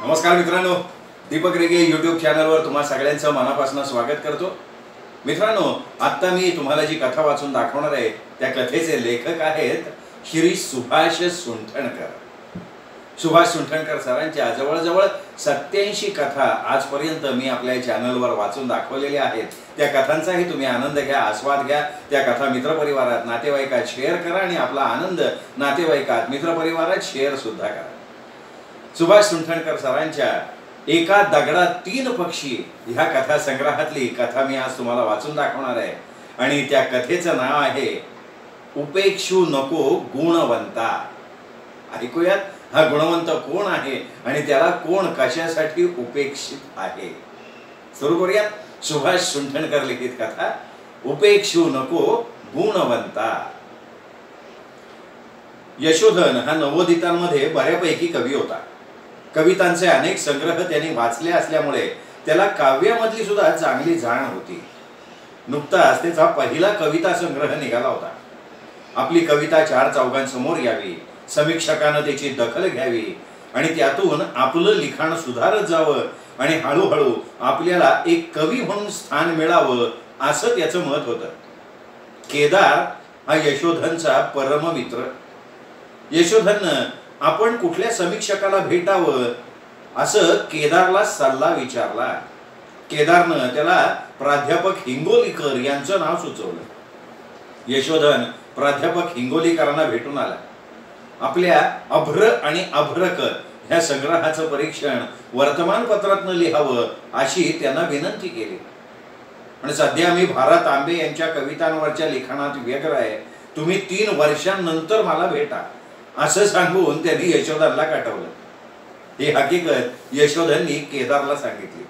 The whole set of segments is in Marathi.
नमस्कार मित्रांनो, दीपक रेगे यूट्यूब चॅनलवर तुम्हा सगळ्यांचं मनापासून स्वागत करतो। मित्रांनो, आता मी तुम्हाला जी कथा वाचून दाखवणार आहे त्या कथेचे लेखक आहेत श्री सुभाष सुंठणकर। सुभाष सुंठणकर सरांच्या जवळजवळ 87 कथा आजपर्यंत मी आपल्या चॅनलवर वाचून दाखवलेल्या आहेत। त्या कथांचाही तुम्ही आनंद घ्या, आस्वाद घ्या। त्या कथा मित्रपरिवारात, नातेवाईकात शेअर करा आणि आपला आनंद नातेवाईकात, मित्रपरिवारात शेअर सुद्धा करा। सुभाष सुंठणकर सरांच्या एका दगडात 3 पक्षी ह्या कथा संग्रहातली कथा मी आज तुम्हाला वाचून दाखवणार आहे आणि त्या कथेचं नाव आहे उपेक्षू नको गुणवंता। ऐकूयात हा गुणवंत कोण आहे आणि त्याला कोण कशासाठी उपेक्षित आहे। सुरू करूयात सुभाष सुंठणकर लिखित कथा उपेक्षू नको गुणवंता। यशोधन हा नवोदितांमध्ये बऱ्यापैकी कवी होता। कवितांचे अनेक संग्रह त्यांनी वाचले असल्यामुळे त्याला काव्यामधली सुद्धा चांगली जाण होती। नुकताच त्याचा पहिला कविता संग्रह निघाला होता। आपली कविता 4 चौघांसमोर यावी, समीक्षकांना त्याची दखल घ्यावी आणि त्यातून आपलं लिखाण सुधारत जावं आणि हळूहळू आपल्याला एक कवी म्हणून स्थान मिळावं असं त्याचं मत होतं। केदार हा यशोधनचा परम मित्र। यशोधननं आपण कुठल्या समीक्षकाला भेटावं असं केदारला सल्ला विचारला। केदारनं त्याला प्राध्यापक हिंगोलीकर यांचं नाव सुचवलं। यशोधन प्राध्यापक हिंगोलीकरांना भेटून आला। आपल्या अभ्र आणि अभ्रक ह्या संग्रहाचं परीक्षण वर्तमानपत्रातनं लिहावं अशी त्यांना विनंती केली। आणि सध्या मी भारत आंबे यांच्या कवितांवरच्या लिखाणात व्यग्र आहे, तुम्ही 3 वर्षांनंतर मला भेटा असं सांगून त्यांनी यशोधनला काटवलं। ही हकीकत यशोधननी केदारला सांगितली।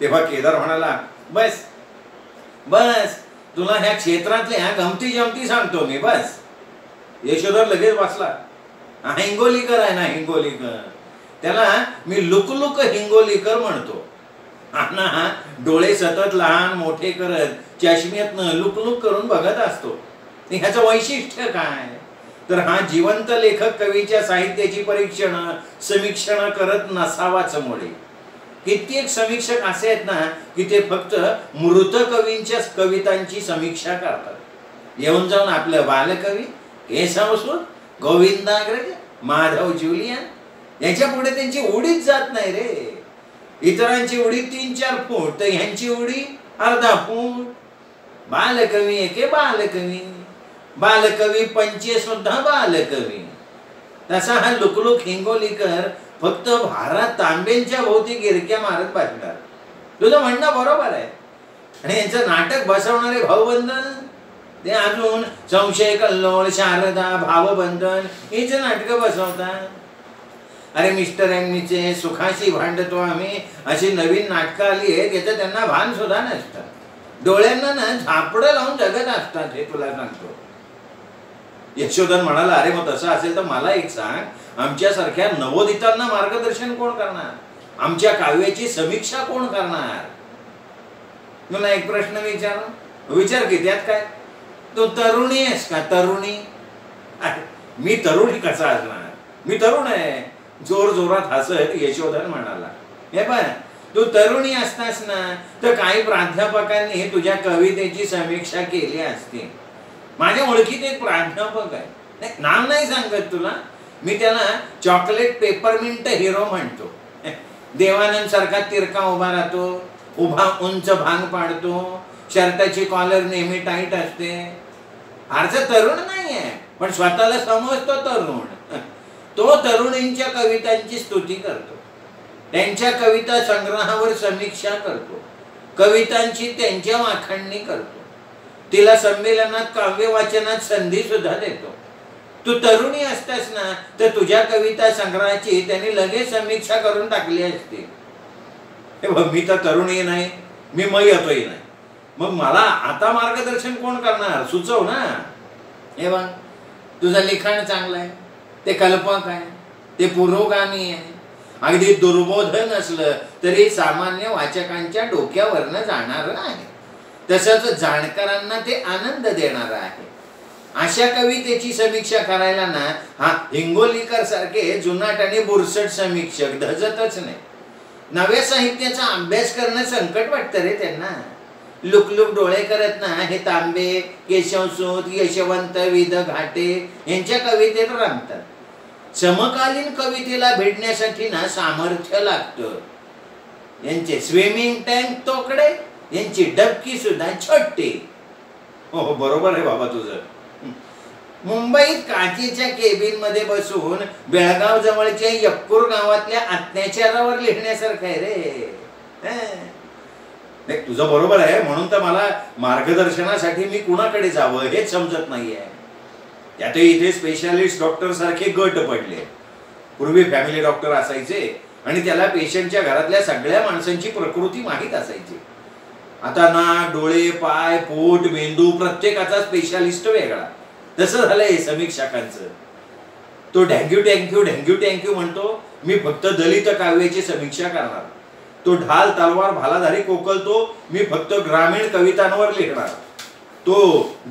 तेव्हा केदार म्हणाला, बस बस तुला ह्या क्षेत्रातल्या गमती जमती सांगतो मी, बस। यशोधन लगेच बसला। हिंगोलीकर आहे ना, हिंगोलीकर, त्याला मी लुकलुक हिंगोलीकर म्हणतो। ना डोळे सतत लहान मोठे करत चष्म्यातनं लुकलुक करून बघत असतो। ह्याचं वैशिष्ट्य काय तर हा जिवंत लेखक कवीच्या साहित्याची परीक्षण समीक्षण करत नसावाच मुळे। कित्येक समीक्षक असे आहेत ना की ते फक्त मृत कवींच्या कवितांची समीक्षा करतात। येऊन जाऊन आपलं बालकवी केशवसूत, गोविंदाग्रज, माधव ज्युलियन याच्या पुढे त्यांची उडीच जात नाही रे। इतरांची उडी 3-4 फूट तर ह्यांची उडी अर्धा फूट। बालकवी एके बालकवी, बालकवी पंचे सुद्धा बालकवी। तसा हा लुकलुक हिंगोलीकर फक्त भारत तांबेंच्या भोवती गिरक्या मारत बसणार। तुझं म्हणणं बरोबर आहे। आणि यांचं नाटक बसवणारे भाऊबंधन ते अजून संशय कल्लोळ, शारदा, भावबंधन हीच नाटकं बसवतात। अरे मिस्टर एमनीचे सुखाशी भांडतो आम्ही अशी नवीन नाटकं आली आहेत, याचं त्यांना भान सुद्धा नसतं। डोळ्यांना ना झापडं लावून जगत असतात, हे तुला सांगतो। यशोधन म्हणाला, अरे मग तसं असेल तर मला एक सांग, आमच्यासारख्या नवोदितांना मार्गदर्शन कोण करणार, आमच्या काव्याची समीक्षा कोण करणार। मला एक प्रश्न विचार की त्यात काय, तू तरुणी आहेस का? तरुणी? मी तरुणी कसा असणार, मी तरुण आहे। जोर जोरात हसत यशोधन म्हणाला, हे पण तू तरुणी असतास ना तर काही प्राध्यापकांनी तुझ्या कवितेची समीक्षा केली असती। माझ्या ओळखीत एक प्राध्यापक आहे, नाव नाही सांगत तुला, मी त्याला चॉकलेट पेपरमिंट हिरो म्हणतो। देवानंद सारखा तिरका उभा राहतो, उभा उंच भांग पाडतो, शर्टाची कॉलर नेहमी टाईट असते। फारसा तरुण नाहीये पण स्वतःला समजतो तरुण। तो तरुणींच्या कवितांची स्तुती करतो, त्यांच्या कविता संग्रहावर समीक्षा करतो, कवितांची त्यांच्या वाखाणणी करतो, तिला संमेलनात काव्य वाचनात संधी सुद्धा देतो। तू तरुणी असतास ना तर तुझ्या कविता संग्रहाची त्यांनी लगेच समीक्षा करून टाकली असती। हे बघ, मी तर तरुणी नाही, मी मयतोही नाही, मग मला आता मार्गदर्शन कोण करणार, सुचव ना। हे बघ, तुझं लिखाण चांगलं आहे, ते कल्पक आहे, ते पुरोगामी आहे, अगदी दुर्बोध नसलं तरी सामान्य वाचकांच्या डोक्यावरनं जाणार आहे, तसंच जाणकारांना ते आनंद देणार आहे। अशा कवितेची समीक्षा करायला ना हा हिंगोलीकर सारखे जुनाट आणि बुरसट समीक्षक धजतच नाही। नव्या साहित्याचा अभ्यास करणं संकट वाटतं रे त्यांना. लुकलुक डोळे करत ना हे तांबे, केशवसूत, यशवंत, विध घाटे यांच्या कवितेत रमतात. समकालीन कवितेला भेटण्यासाठी ना सामर्थ्य लागतं. यांचे स्विमिंग टँक तोकडे, यांची डबकी सुद्धा छोटी. हो बरोबर आहे बाबा तुझं. मुंबईत काचेच्या केबिन मध्ये बसून बेळगाव जवळच्या यक्कूर गावातल्या अत्याचारावर लिहिण्यासारखं आहे रे. तुझं बरोबर आहे. म्हणून तर मला मार्गदर्शनासाठी मी कुणाकडे जावं हेच समजत नाहीये. त्यातही इथे स्पेशालिस्ट डॉक्टर सारखे गट पडले. पूर्वी फॅमिली डॉक्टर असायचे आणि त्याला पेशंटच्या घरातल्या सगळ्या माणसांची प्रकृती माहीत असायची. आता नाक, डोळे, पाय, पोट, मेंदू प्रत्येकाचा स्पेशालिस्ट वेगळा. तसं झालंय समीक्षकांचं. तो ढँग्यू टँक्यू ढँग्यू टँक्यू म्हणतो, मी फक्त दलित काव्याची समीक्षा करणार. तो ढाल तलवार भालाधारी कोकलतो, मी फक्त ग्रामीण कवितांवर लिहिणार. तो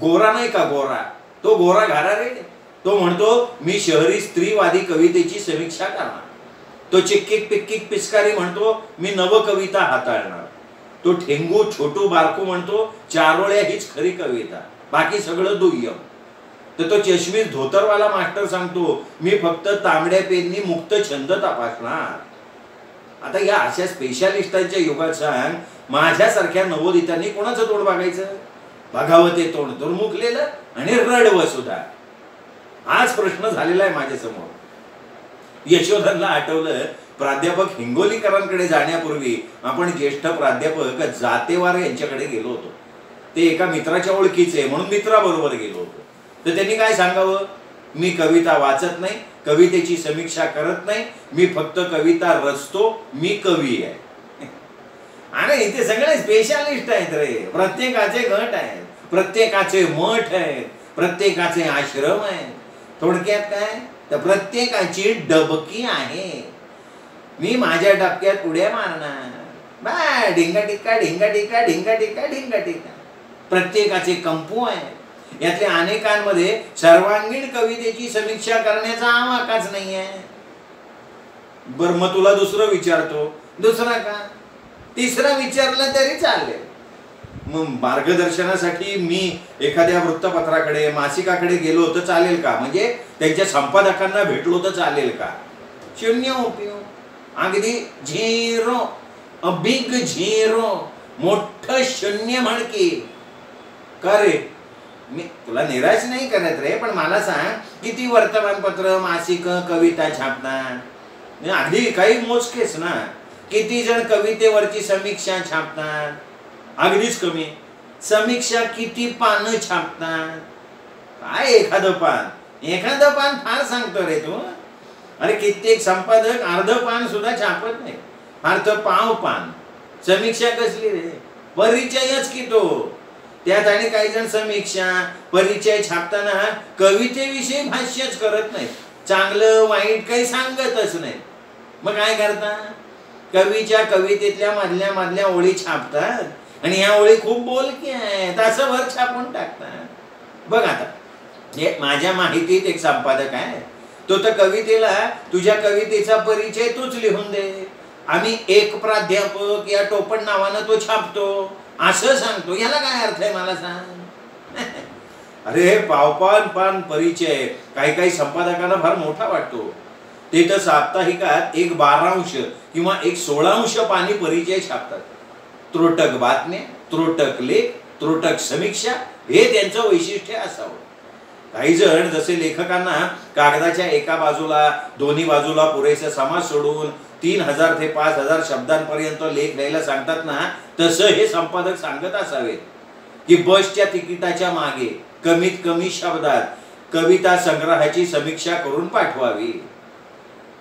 गोरा नाही का गोरा, तो गोरा घारा रे, तो म्हणतो मी शहरी स्त्रीवादी कवितेची समीक्षा करणार. तो चिक्किक पिक्किक पिचकारी म्हणतो, मी नवकविता हाताळणार. तो ठेंगू छोटू बारकू म्हणतो, चारोळ्या हीच खरी कविता, बाकी सगळं दुय्यम. तर तो चष्मीस धोतरवाला मास्टर सांगतो, मी फक्त तांबड्या पेननी मुक्त छंद तपासणार. आता या अशा स्पेशालिस्टांच्या युगात सांग, माझ्यासारख्या नवोदितांनी कोणाचं तोंड बघायचं? बघावं ते तोंड दुर्मुखलेलं आणि रडवं सुद्धा. हाच प्रश्न झालेला आहे माझ्या समोर. यशोधनला आठवलं, प्राध्यापक हिंगोलीकरांकडे जाण्यापूर्वी आपण ज्येष्ठ प्राध्यापक जातेवार यांच्याकडे गेलो होतो. ते एका मित्राच्या ओळखीचे म्हणून मित्राबरोबर गेलो होतो. तर त्यांनी काय सांगावं, मी कविता वाचत नाही, कवितेची समीक्षा करत नाही, मी फक्त कविता रचतो, मी कवी आहे. आणि इथे सगळे स्पेशालिस्ट आहेत रे. प्रत्येकाचे गट आहेत, प्रत्येकाचे मठ आहेत, प्रत्येकाचे आश्रम आहेत. थोडक्यात काय तर प्रत्येकाची डबकी आहे. मी माझ्या डबक्यात उड्या मारणार. बा ढिंगा टिक्का ढिंगा टिक्का ढिंगा टिक्का ढिंगा टिक्का. प्रत्येकाचे कंपू आहे. यातल्या अनेकांमध्ये सर्वांगीण कवितेची समीक्षा करण्याचा आवाकाच नाहीये. बरं मग तुला दुसरं विचारतो. दुसरा का तिसरं विचारलं तरी चालेल. मग मार्गदर्शनासाठी मी एखाद्या वृत्तपत्राकडे मासिकाकडे गेलो तर चालेल का? म्हणजे त्यांच्या संपादकांना भेटलो तर चालेल का? शून्य उपयोग. अगदी झिरो, अ बिग झिरो, मोठं शून्य म्हणकी. का रे? मी तुला निराश नाही करत रे, पण मला सांग किती वर्तमानपत्र मासिक कविता छापतात? अगदी काही मोजकेच ना. किती जण कवितेवरची समीक्षा छापतात? अगदीच कमी. समीक्षा किती पानं छापतात? काय एखादं पान. एखादं पान फार सांगतो रे तू. अरे कित्येक संपादक अर्ध पान सुद्धा छापत नाही, फार तर पाव पान. समीक्षा कसली रे? परिचयच की तो. त्यात आणि काही जण समीक्षा परिचय छापताना कवितेविषयी भाष्यच करत नाही, चांगलं वाईट काही सांगतच नाही. मग काय करता? कवीच्या कवितेतल्या मधल्या मधल्या ओळी छापतात आणि ह्या ओळी खूप बोलकी आहेत असं वर छापून टाकतात. बघ आता हे माझ्या माहितीत एक संपादक आहे, तो तर कवितेला तुझ्या कवितेचा परिचय तूच लिहून दे, आम्ही एक प्राध्यापक या टोपण नावानं तो छापतो असं सांगतो. याला काय अर्थ आहे मला सांग? अरे पावपान पान परिचय काही काही संपादकांना फार मोठा वाटतो. ते तर साप्ताहिकात एक 12 किंवा एक 16 पानी परिचय छापतात. त्रोटक बातम्या, त्रोटक लेख, त्रोटक समीक्षा हे त्यांचं वैशिष्ट्य असावं. काही जण जसे लेखकांना कागदाच्या एका बाजूला दोन्ही बाजूला पुरेसा समाज सोडून 3000 ते 5000 शब्दांपर्यंत लेख लिहायला सांगतात ना, तसं हे संपादक सांगत असावेत की बसच्या तिकिटाच्या मागे कमीत कमी शब्दात कविता संग्रहाची समीक्षा करून पाठवावी.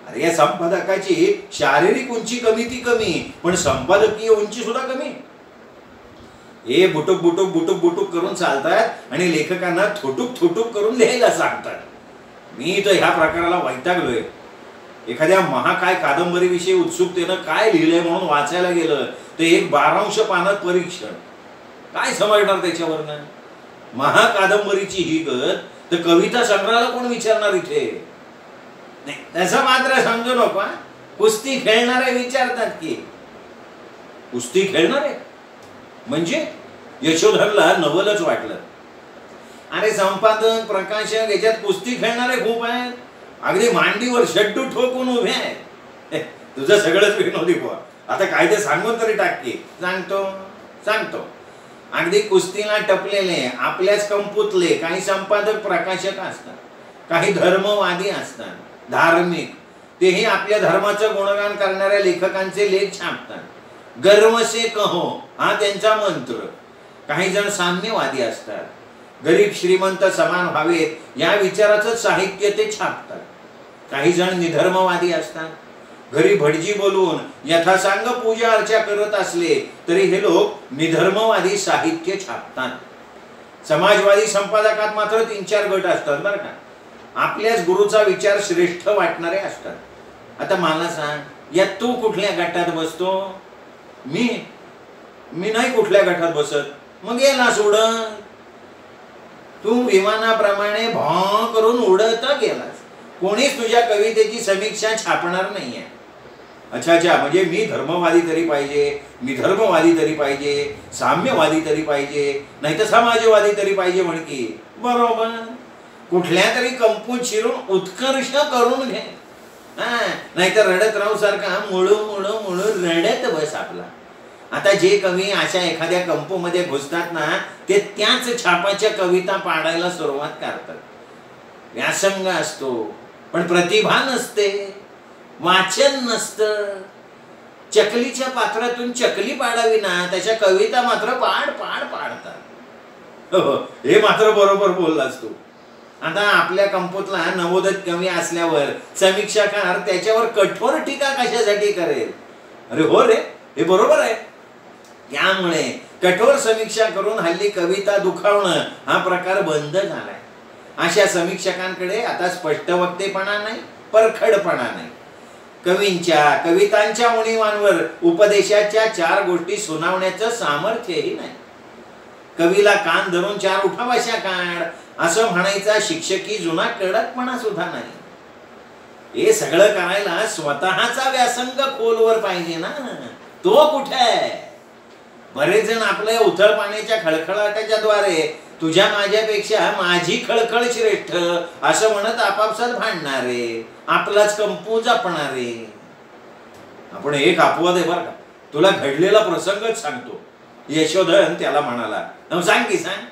अरे या संपादकाची शारीरिक उंची कमी ती कमी, पण संपादकीय उंची सुद्धा कमी. हे बुटुक बुटुक बुटुक बुटुक करून चालतात आणि लेखकांना थोटुक थोटुक करून लिहायला सांगतात. मी तर ह्या प्रकाराला वैतागलोय. एखाद्या महाकाय कादंबरीविषयी उत्सुकतेनं काय लिहिलंय म्हणून वाचायला गेलं तर एक 12 पानात परीक्षण. काय समजणार त्याच्यावरनं? महाकादंबरीची ही गत तर कविता संग्रहाला कोण विचारणार इथे? नाही तसं मात्र समजू नको. कुस्ती खेळणारे विचारतात की कुस्ती खेळणारे म्हणजे यशोधरला नवलच वाटलं. अरे संपादक प्रकाशक याच्यात कुस्ती खेळणारे खूप आहेत, अगदी मांडीवर शड्डू ठोकून उभे आहेत. तुझं सगळंच विनोदी बुवा, आता काय ते सांगून तरी टाक की. सांगतो अगदी कुस्तीला टपलेले आपल्याच कंपूतले काही संपादक प्रकाशक असतात, काही धर्मवादी असतात, धार्मिक, तेही आपल्या धर्माचं गुणगान करणाऱ्या लेखकांचे लेख छापतात. गर्व से कहो हा त्यांचा मंत्र. काही जण साम्यवादी असतात, गरीब श्रीमंत समान व्हावेत या विचाराचं साहित्य ते छापतात. काही जण निधर्मवादी असतात, घरी भटजी बोलवून यथासांग पूजा अर्चा करत असले तरी हे लोक निधर्मवादी साहित्य छापतात. समाजवादी संपादकात मात्र 3-4 गट असतात बरं का. आपल्याच गुरुचा विचार श्रेष्ठ वाटणारे असतात. आता मला सांग, या तू कुठल्या गटात बसतो? मी नाही कुठल्या गटात बसत. मग गेलास उडत, तू विमानाप्रमाणे भॉ करून उडत गेलास. कोणीच तुझ्या कवितेची समीक्षा छापणार नाहीये. अच्छा, म्हणजे मी धर्मवादी तरी पाहिजे, निधर्मवादी तरी पाहिजे, साम्यवादी तरी पाहिजे, नाही तर समाजवादी तरी पाहिजे म्हण की. बरोबर, कुठल्या तरी कंपूत शिरून उत्कर्ष करून घे, नाहीतर रडत राहू सारखा मुळू मुळू मुळू रडत बस आपला. आता जे कवी अशा एखाद्या कंपूमध्ये घुसतात ना, ते त्याच छापाच्या कविता पाडायला सुरुवात करतात. व्यासंग असतो पण प्रतिभा नसते, वाचन नसतं. चकलीच्या पात्रातून चकली पाडावी ना, त्याच्या कविता मात्र पाडतात. हे मात्र बरोबर बोललास तू. आता आपल्या कंपूतला नवोदित कवी असल्यावर समीक्षाकार त्याच्यावर कठोर टीका कशासाठी करेल? अरे हो रे, हे बरोबर आहे. त्यामुळे कठोर समीक्षा करून हल्ली कविता दुखावणं हा प्रकार बंद झालाय. अशा समीक्षकांकडे आता स्पष्ट वक्तेपणा नाही, परखडपणा नाही. कवितांच्या उणीवांवर उपदेशाच्या 4 गोष्टी सुनावण्याचं सामर्थ्यही नाही. कवीला कान धरून 4 उठाभाषा काढ असं म्हणायचा शिक्षकी जुना कडकपणा सुद्धा नाही. हे सगळं करायला स्वतःचा व्यासंग खोलवर पाहिजे ना, तो कुठे आहे? बरेच जण आपल्या उथळ पाण्याच्या खळखळाटाच्या द्वारे तुझ्या माझ्यापेक्षा माझी खळखळ श्रेष्ठ असं म्हणत आपापसात भांडणारे, आपलाच कंपू जपणारे. आपण एक अपवाद आहे बरं का, तुला घडलेला प्रसंगच सांगतो. यशोधन त्याला म्हणाला, सांग की सांग.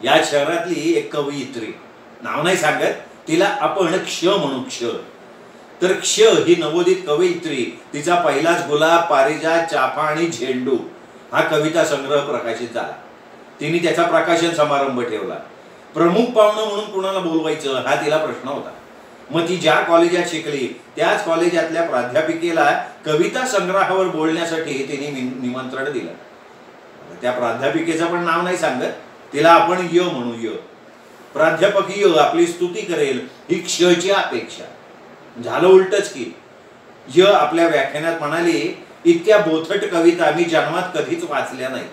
या शहरातली एक कवयित्री, नाव नाही सांगत, तिला आपण क्ष म्हणू. तर क्ष ही नवोदित कवयित्री, तिचा पहिलाच गुलाब, पारिजात, चाफा आणि झेंडू हा कविता संग्रह प्रकाशित झाला. तिने त्याचा प्रकाशन समारंभ ठेवला. प्रमुख पाहुणं म्हणून कुणाला बोलवायचं हा तिला प्रश्न होता. मग ती ज्या कॉलेजात शिकली त्याच कॉलेजातल्या प्राध्यापिकेला कविता संग्रहावर बोलण्यासाठी तिने निमंत्रण दिलं. त्या प्राध्यापिकेचं पण नाव नाही सांगत, तिला आपण य म्हणू. प्राध्यापक आपली स्तुती करेल ही क्षची अपेक्षा. झालं उलटच की. आपल्या व्याख्यानात म्हणाली, इतक्या बोथट कविता मी जन्मात कधीच वाचल्या नाही.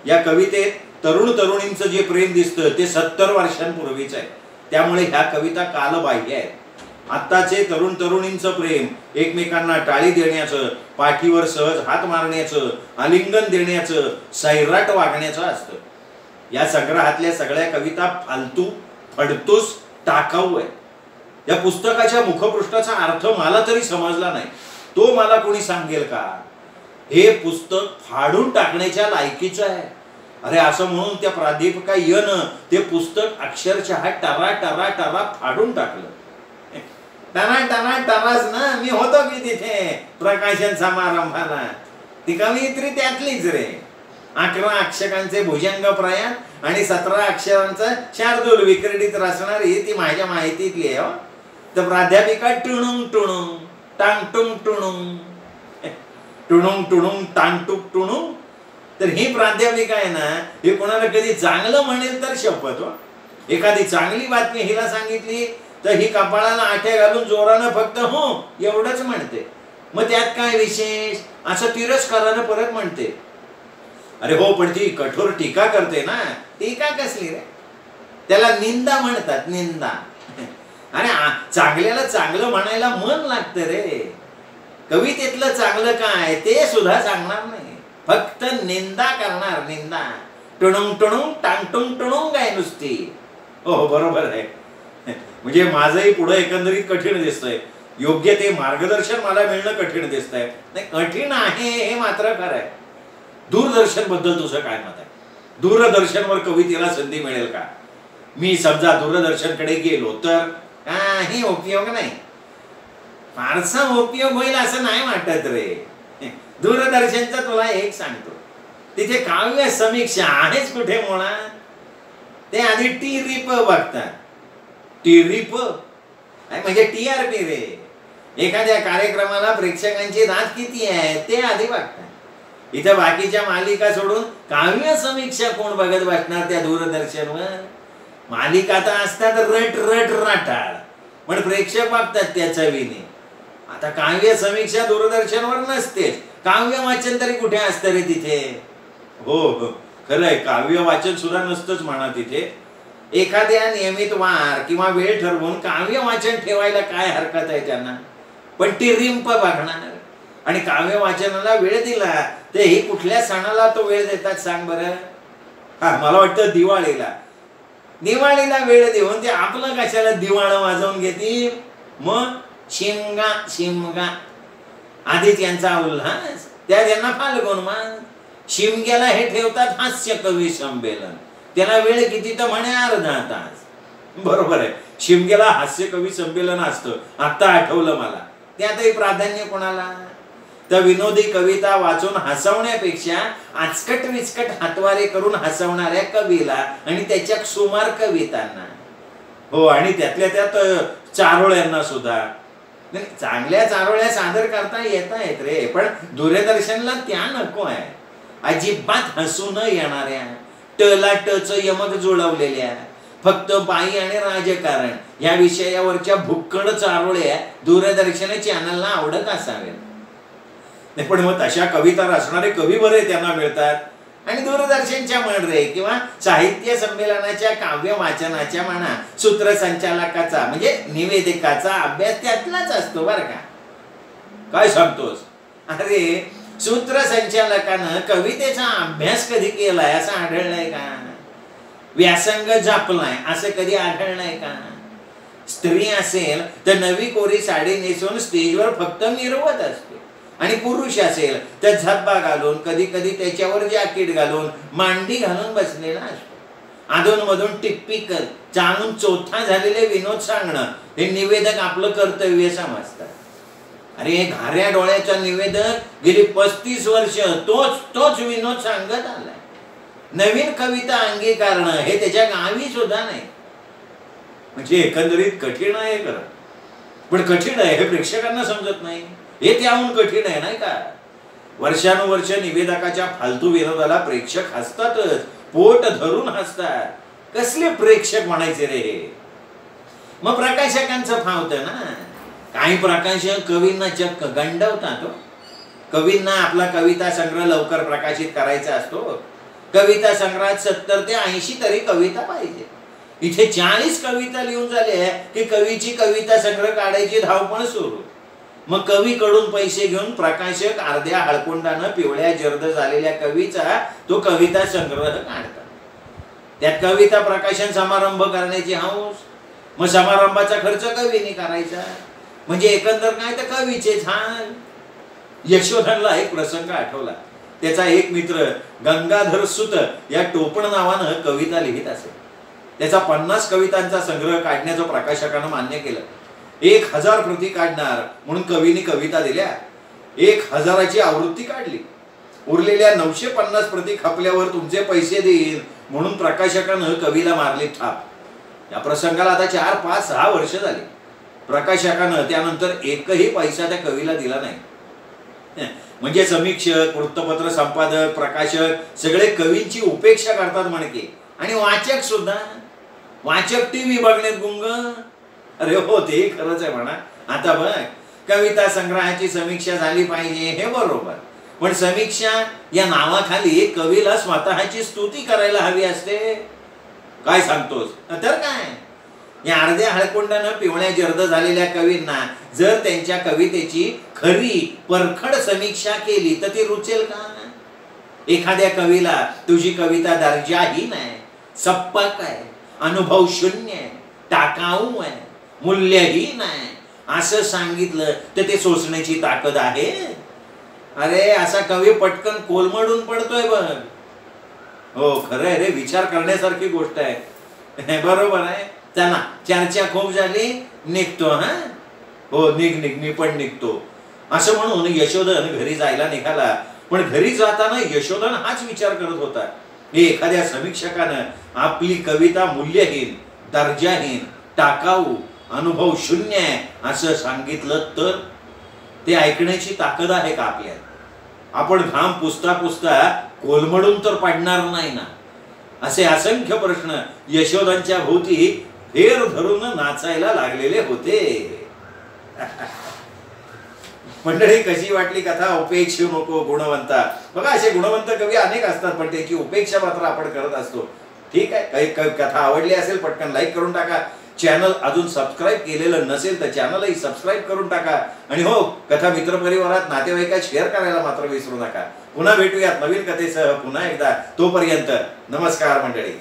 या कवितेत तरुण तरुणींचं जे प्रेम दिसतं ते 70 वर्षांपूर्वीच आहे. त्यामुळे ह्या कविता कालबाह्य आहेत. आत्ताचे तरुण तरुणींचं प्रेम एकमेकांना टाळी देण्याचं, पाठीवर सहज हात मारण्याचं, आलिंगन देण्याचं, सैराट वागण्याचं असतं. या संग्रहातल्या सगळ्या कविता फालतू, फडतूस, टाकाऊ आहे. या पुस्तकाच्या मुखपृष्ठाचा अर्थ मला तरी समजला नाही. तो मला कोणी सांगेल का? हे पुस्तक फाडून टाकण्याच्या लायकीचं आहे. अरे असं म्हणून त्या प्राध्यापिका ते पुस्तक अक्षरशः टरा टरा टरा फाडून टाकलं. टराच ना, मी होतो की तिथे प्रकाशन समारंभाला. ती कवयित्री त्यातलीच रे. 11 अक्षरांचे भुजंग प्रयाण आणि 17 अक्षरांचा शार्दूल विक्रीडित रचणारी ती माझ्या माहितीतली आहे. तर प्राध्यापिका टुणुंग टुणुंग टांगटुंग टुणुंग टुणुंग टुणुंग टांगटुक टुणुंग. तर ही प्राध्यापिका आहे ना, हे कोणाला कधी चांगलं म्हणेल तर शपथ. एखादी चांगली बातमी हिला सांगितली तर ही कपाळाला आठ्या घालून जोरानं फक्त हो एवढंच म्हणते. मग त्यात काय विशेष असं तिरस्कारानं परत म्हणते. अरे हो, पण ती कठोर टीका करते ना. टीका कसली रे? त्याला निंदा म्हणतात, निंदा. अरे चांगल्याला चांगलं म्हणायला मन लागतं रे. कवितेतलं चांगलं काय ते सुद्धा सांगणार नाही, फक्त निंदा करणार, निंदा. टुणुंग टुणुंग टांगटुंग टुणुंग आहे नुसती. हो बरोबर आहे. म्हणजे माझंही पुढे एकंदरीत कठीण दिसतंय. योग्य ते मार्गदर्शन मला मिळणं कठीण दिसतंय. नाही, कठीण आहे हे मात्र खरं आहे. दूरदर्शन बद्दल तुझं काय मत आहे? दूरदर्शनवर कवितेला संधी मिळेल का? मी समजा दूरदर्शनकडे गेलो तर काही उपयोग नाही, फारसा उपयोग होईल असं नाही वाटत रे. दूरदर्शनचा तुला एक सांगतो, तिथे काव्य समीक्षा आहेच कुठे मुळात. ते आधी टीरिप बघतात. टीरिप म्हणजे TRP रे. एखाद्या कार्यक्रमाला प्रेक्षकांची दाद किती आहे ते आधी बघतात. इथं बाकीच्या मालिका सोडून काव्य समीक्षा कोण बघत बसणार त्या दूरदर्शनवर? मालिका तर असतात रट रट राठाळ, पण प्रेक्षक बघतात त्या चवीने. आता काव्य समीक्षा दूरदर्शनवर नसतेच. काव्य वाचन तरी कुठे असतं रे तिथे? हो खरं आहे, काव्य वाचन सुद्धा नसतंच म्हणा तिथे. एखाद्या नियमित वार किंवा वेळ ठरवून काव्य वाचन ठेवायला काय हरकत आहे त्यांना? पण ती रिंप बघणार आणि काव्य वाचनाला वेळ दिला तेही कुठल्या सणाला तो वेळ देतात सांग बरं? हा, मला वाटतं दिवाळीला. दिवाळीला वेळ देऊन ते आपलं कशाला दिवाळं वाजवून घेतील? मग शिमगा शिमगा आधी त्यांचा उल्हास, त्या त्यांना फाल्गुन मास. शिमग्याला हे ठेवतात हास्य कवी संमेलन. त्याला वेळ किती तर म्हणे अर्धा तास. बरोबर आहे, शिमग्याला हास्य कवी संमेलन असतं. आता आठवलं मला. त्यातही प्राधान्य कोणाला? तर विनोदी कविता वाचून हसवण्यापेक्षा आचकट विचकट हातवारे करून हसवणाऱ्या कवीला आणि त्याच्या सुमार कवितांना. हो, आणि त्यातल्या त्यात चारोळ्यांना सुद्धा. चांगल्या चारोळ्या सादर करता येत आहेत रे, पण दूरदर्शनला त्या नको आहे. अजिबात हसू न येणाऱ्या, टला टच यमक जुळवलेल्या, फक्त बाई आणि राजकारण या विषयावरच्या भुक्कड चारोळ्या दूरदर्शन चॅनलला आवडत असाव्यात. नाही, पण मग तशा कविता रचणारे कवी बरे त्यांना मिळतात. आणि दूरदर्शनच्या म्हण रे किंवा साहित्य संमेलनाच्या काव्य वाचनाच्या म्हणा सूत्रसंचालकाचा म्हणजे निवेदकाचा अभ्यास त्यातलाच असतो बरं का. काय सांगतोस? अरे सूत्रसंचालकानं कवितेचा अभ्यास कधी केलाय असं आढळलंय का? व्यासंग जापलाय असं कधी आढळलंय का? स्त्री असेल तर नवी कोरी साडी नेसून स्टेजवर फक्त मिरवत असते, आणि पुरुष असेल तर झब्बा घालून कधी कधी त्याच्यावर जॅकेट घालून मांडी घालून बसलेला असतो. अधूनमधून टिपिकल चांगून चोथा झालेले विनोद सांगणं हे निवेदक आपलं कर्तव्य समजतात. अरे घाऱ्या डोळ्याचा निवेदक गेली 35 वर्ष तोच विनोद सांगत आलाय. नवीन कविता अंगीकारणं हे त्याच्या गावी सुद्धा नाही. म्हणजे एकंदरीत कठीण आहे खरं, पण कठीण आहे हे प्रेक्षकांना समजत नाही. हे त्याहून कठीण आहे नाही का? वर्षानुवर्ष निवेदकाच्या फालतू विनोदाला प्रेक्षक हसतातच, पोट धरून हसतात. कसले प्रेक्षक म्हणायचे रे हे? मग प्रकाशकांचं फावतं ना. काही प्रकाशक कवींना चक्क गंडवतात. कवींना आपला कविता संग्रह लवकर प्रकाशित करायचा असतो. कविता संग्रहात 70 ते 80 तरी कविता पाहिजे. इथे 40 कविता लिहून झाले की कवीची कविता संग्रह काढायची धावपळ सुरू. मग कवीकडून पैसे घेऊन प्रकाशक अर्ध्या हळकुंडानं पिवळ्या जर्द झालेल्या कवीचा तो कविता संग्रह काढतात. त्यात कविता प्रकाशन समारंभ करण्याची हौस. मग समारंभाचा खर्च कवीने करायचा. म्हणजे एकंदर काय तर कवीचे छान. यशोधनला एक प्रसंग आठवला. त्याचा एक मित्र गंगाधर सुत या टोपण नावानं कविता लिहित असे. त्याचा 50 कवितांचा संग्रह काढण्याचं प्रकाशकानं मान्य केलं. 1000 प्रती काढणार म्हणून कवीने कविता दिल्या. 1000ची आवृत्ती काढली. उरलेल्या 950 प्रती खपल्यावर तुमचे पैसे देईल म्हणून प्रकाशकानं कवीला मारली ठाप. या प्रसंगाला आता 4, 5, 6 वर्ष झाली. प्रकाशकानं त्यानंतर एकही पैसा त्या कवीला दिला नाही. म्हणजे समीक्षक, वृत्तपत्र संपादक, प्रकाशक सगळे कवींची उपेक्षा करतात म्हणके. आणि वाचक सुद्धा. वाचक टीव्ही बघण्यात गुंग. अरे हो, ते खरंच आहे म्हणा. आता बघ, कविता संग्रहाची समीक्षा झाली पाहिजे हे बरोबर, पण समीक्षा या नावाखाली कवीला स्वतःची स्तुती करायला हवी असते. काय सांगतोस? तर काय या अर्ध्या हळकुंडानं पिवळ्या जर्द झालेल्या कवींना जर त्यांच्या कवितेची खरी परखड समीक्षा केली तर ती रुचेल का? एखाद्या कवीला तुझी कविता दर्जाहीन आहे, सप्पक आहे, अनुभव शून्य आहे, टाकाऊ आहे, मूल्यहीन आहे असं सांगितलं तर ते सोसण्याची ताकद आहे? अरे असा कवी पटकन कोलमडून पडतोय बघ. हो खरं आहे रे, विचार करण्यासारखी गोष्ट आहे. बरोबर आहे. चला चर्चा खूप झाली, निघतो. हा हो निघ निघ, मी पण निघतो असं म्हणून यशोधन घरी जायला निघाला. पण घरी जाताना यशोधन हाच विचार करत होता की एखाद्या समीक्षकानं आपली कविता मूल्यहीन, दर्जाहीन, टाकाऊ, अनुभव शून्य आहे असं सांगितलं तर ते ऐकण्याची ताकद आहे का आपल्यात? आपण घाम पुसता पुसता कोलमडून तर पडणार नाही ना? असे असंख्य प्रश्न यशोदांच्या भोवती फेर धरून नाचायला लागलेले होते. मंडळी कशी वाटली कथा? उपेक्षू नको गुणवंता. बघा असे गुणवंत कवी अनेक असतात पण त्याची उपेक्षा मात्र आपण करत असतो. ठीक आहे, काही कथा आवडली असेल पटकन लाईक करून टाका. चॅनल अजून सबस्क्राईब केलेलं नसेल तर चॅनलही सबस्क्राईब करून टाका. आणि हो, कथा मित्रपरिवारात नातेवाईकात शेअर करायला मात्र विसरू नका. पुन्हा भेटूयात नवीन कथेसह पुन्हा एकदा. तोपर्यंत नमस्कार मंडळी.